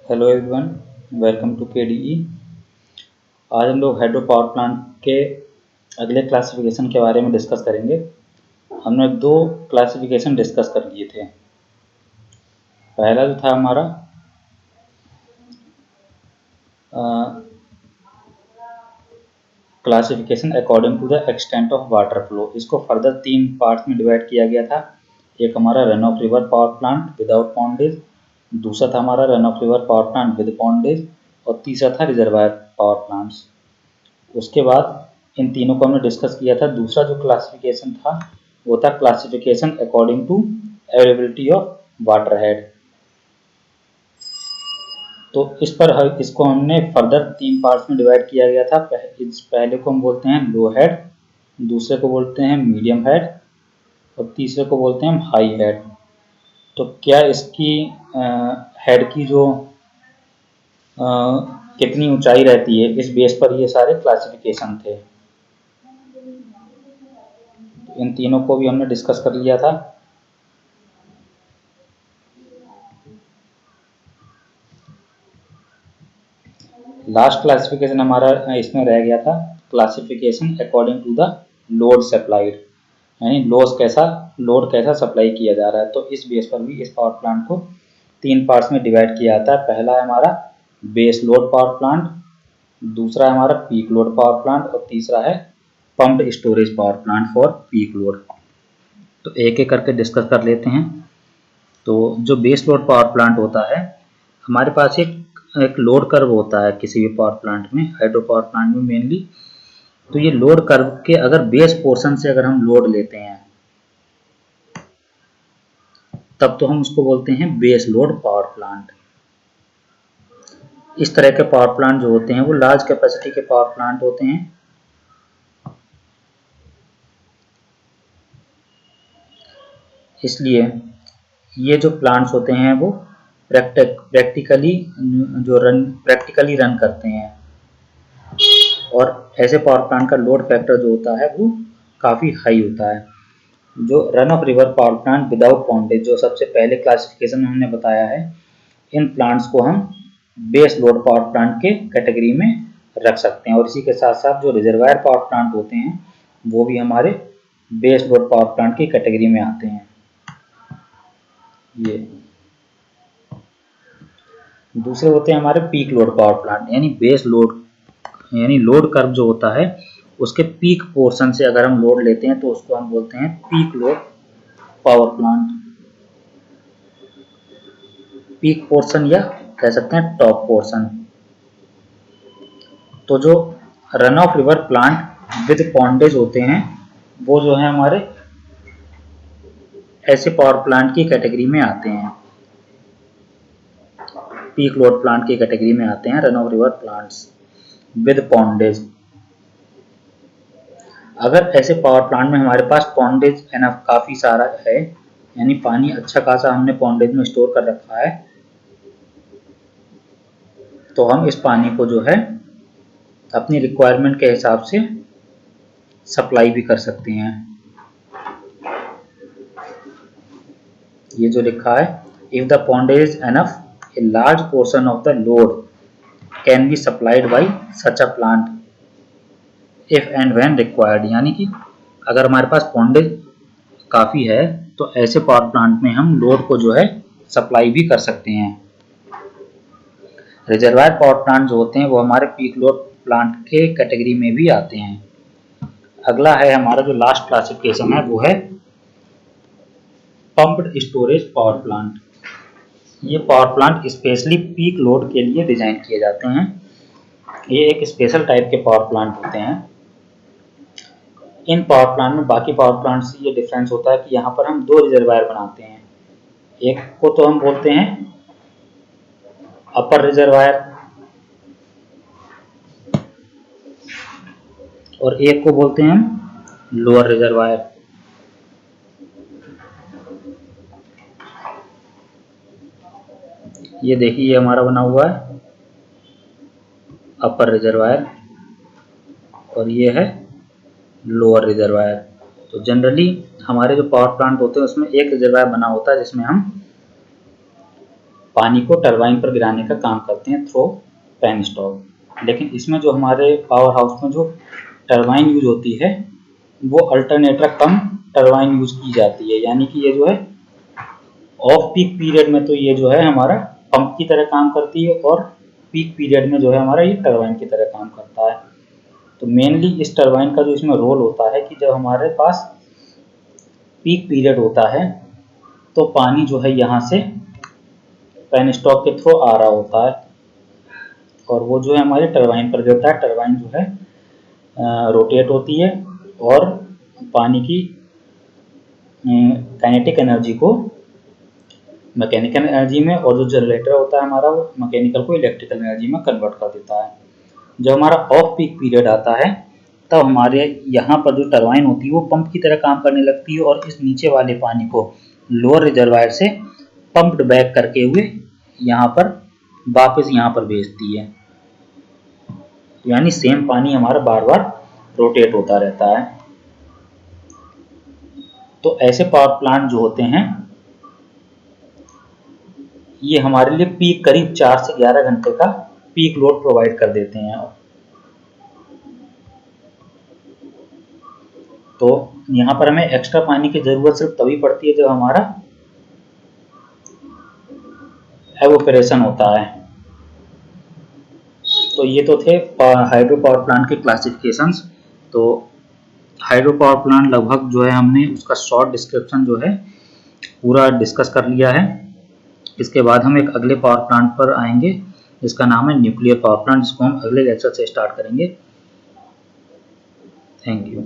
Hello everyone, welcome to KDE. आज हम लोग हाइड्रो पावर प्लांट के अगले क्लासिफिकेशन के बारे में डिस्कस करेंगे। हमने दो क्लासिफिकेशन डिस्कस कर लिए थे। पहला जो था हमारा classification according to the extent of water flow. इसको फर्दर तीन पार्ट्स में डिवाइड किया गया था। एक हमारा run off river power plant without pondage, दूसरा था हमारा run off river power plant with pondage, और तीसरा था रिजर्वायर पावर प्लांट्स। उसके बाद इन तीनों को हमने डिस्कस किया था। दूसरा जो क्लासिफिकेशन था वो था classification according to availability of water head. तो इसको हमने फर्दर तीन पार्ट्स में डिवाइड किया गया था। इस पहले को हम बोलते हैं लो हेड, दूसरे को बोलते हैं मीडियम हेड, और तीसरे को बोलते हैं हम हाई हेड। तो क्या इसकी हेड की जो कितनी ऊंचाई रहती है, इस बेस पर ये सारे क्लासिफिकेशन थे। इन तीनों को भी हमने डिस्कस कर लिया था। लास्ट क्लासिफिकेशन हमारा इसमें रह गया था, classification according to the load supplied, यानी लोड कैसा सप्लाई किया जा रहा है। तो इस बेस पर भी इस पावर प्लांट को तीन पार्ट्स में डिवाइड किया जाता है। पहला है हमारा बेस लोड पावर प्लांट, दूसरा है हमारा पीक लोड पावर प्लांट, और तीसरा है pumped storage power plant for peak load. तो एक एक करके डिस्कस कर लेते हैं। तो जो बेस लोड पावर प्लांट होता है, हमारे पास एक लोड कर्व होता है किसी भी पावर प्लांट में, हाइड्रो पावर प्लांट में मेनली। तो ये लोड कर्व के अगर बेस पोर्शन से अगर हम लोड लेते हैं तब तो हम उसको बोलते हैं बेस लोड पावर प्लांट। इस तरह के पावर प्लांट जो होते हैं वो लार्ज कैपेसिटी के पावर प्लांट होते हैं। इसलिए ये जो प्लांट्स होते हैं वो प्रैक्टिकली रन करते हैं, और ऐसे पावर प्लांट का लोड फैक्टर जो होता है वो काफ़ी हाई होता है। जो run off river power plant without pondage, जो सबसे पहले क्लासिफिकेशन में हमने बताया है, इन प्लांट्स को हम बेस लोड पावर प्लांट के कैटेगरी में रख सकते हैं। और इसी के साथ साथ जो रिजर्वायर पावर प्लांट होते हैं वो भी हमारे बेस लोड पावर प्लांट की कैटेगरी में आते हैं। ये दूसरे होते हैं हमारे पीक लोड पावर प्लांट, यानी बेस लोड, यानी लोड कर्व जो होता है उसके पीक पोर्शन से अगर हम लोड लेते हैं तो उसको हम बोलते हैं peak load power plant. Peak portion या कह सकते हैं टॉप पोर्शन। तो जो run off river plant with pondage होते हैं वो जो है हमारे ऐसे पावर प्लांट की कैटेगरी में आते हैं, पीक लोड प्लांट की कैटेगरी में आते हैं run off river plants with pondage. अगर ऐसे पावर प्लांट में हमारे पास पॉन्डेज एनफ काफ़ी सारा है, यानी पानी अच्छा खासा हमने पॉन्डेज में स्टोर कर रखा है, तो हम इस पानी को जो है अपनी रिक्वायरमेंट के हिसाब से सप्लाई भी कर सकते हैं। ये जो लिखा है, if the pondage enough a large portion of the load can be supplied by such a plant if and when required, यानी कि अगर हमारे पास पॉन्डेज काफ़ी है तो ऐसे पावर प्लांट में हम लोड को जो है सप्लाई भी कर सकते हैं। रिजर्वायर पावर प्लांट जो होते हैं वो हमारे पीक लोड प्लांट के कैटेगरी में भी आते हैं। अगला है हमारा जो लास्ट क्लासिफिकेशन है वो है पम्प्ड स्टोरेज पावर प्लांट। ये power plant specially peak load के लिए डिजाइन किए जाते हैं। ये एक स्पेशल टाइप के पावर प्लांट होते हैं। इन पावर प्लांट में बाकी पावर प्लांट से ये डिफरेंस होता है कि यहाँ पर हम दो रिजर्वायर बनाते हैं। एक को तो हम बोलते हैं अपर रिजर्वायर, और एक को बोलते हैं हम लोअर रिजर्वायर। ये देखिए ये हमारा बना हुआ है अपर रिजर्वायर, और ये है लोअर रिजर्वायर। तो जनरली हमारे जो पावर प्लांट होते हैं उसमें एक रिजर्वायर बना होता है जिसमें हम पानी को टरबाइन पर गिराने का काम करते हैं थ्रो पेनस्टॉक। लेकिन इसमें जो हमारे पावर हाउस में जो टरबाइन यूज होती है वो अल्टरनेटर कम टरबाइन यूज की जाती है, यानी कि ये जो है ऑफ पीक पीरियड में तो ये जो है हमारा पंप की तरह काम करती है और पीक पीरियड में जो है हमारा ये टरबाइन की तरह काम करता है। तो मेनली इस टरबाइन का जो इसमें रोल होता है कि जब हमारे पास पीक पीरियड होता है तो पानी जो है यहाँ से पेनस्टॉक के थ्रू आ रहा होता है और वो जो है हमारे टरबाइन पर गिरता है। टरबाइन जो है रोटेट होती है और पानी की काइनेटिक एनर्जी को मैकेनिकल एनर्जी में, और जो जनरेटर होता है हमारा वो मैकेनिकल को इलेक्ट्रिकल एनर्जी में कन्वर्ट कर देता है। जब हमारा ऑफ पीक पीरियड आता है तब हमारे यहाँ पर जो टरबाइन होती है वो पंप की तरह काम करने लगती है और इस नीचे वाले पानी को लोअर रिजर्वायर से पंप्ड बैक करके हुए यहाँ पर वापस यहाँ पर भेजती है, यानी सेम पानी हमारा बार बार रोटेट होता रहता है। तो ऐसे पावर प्लांट जो होते हैं ये हमारे लिए पीक करीब 4 से 11 घंटे का पीक लोड प्रोवाइड कर देते हैं। तो यहाँ पर हमें एक्स्ट्रा पानी की जरूरत सिर्फ तभी पड़ती है जब हमारा एवोपरेशन होता है। तो ये तो थे हाइड्रो पावर प्लांट के क्लासिफिकेशंस। तो हाइड्रो पावर प्लांट लगभग जो है हमने उसका शॉर्ट डिस्क्रिप्शन जो है पूरा डिस्कस कर लिया है। इसके बाद हम एक अगले पावर प्लांट पर आएंगे जिसका नाम है न्यूक्लियर पावर प्लांट, जिसको हम अगले लेक्चर से स्टार्ट करेंगे। Thank you.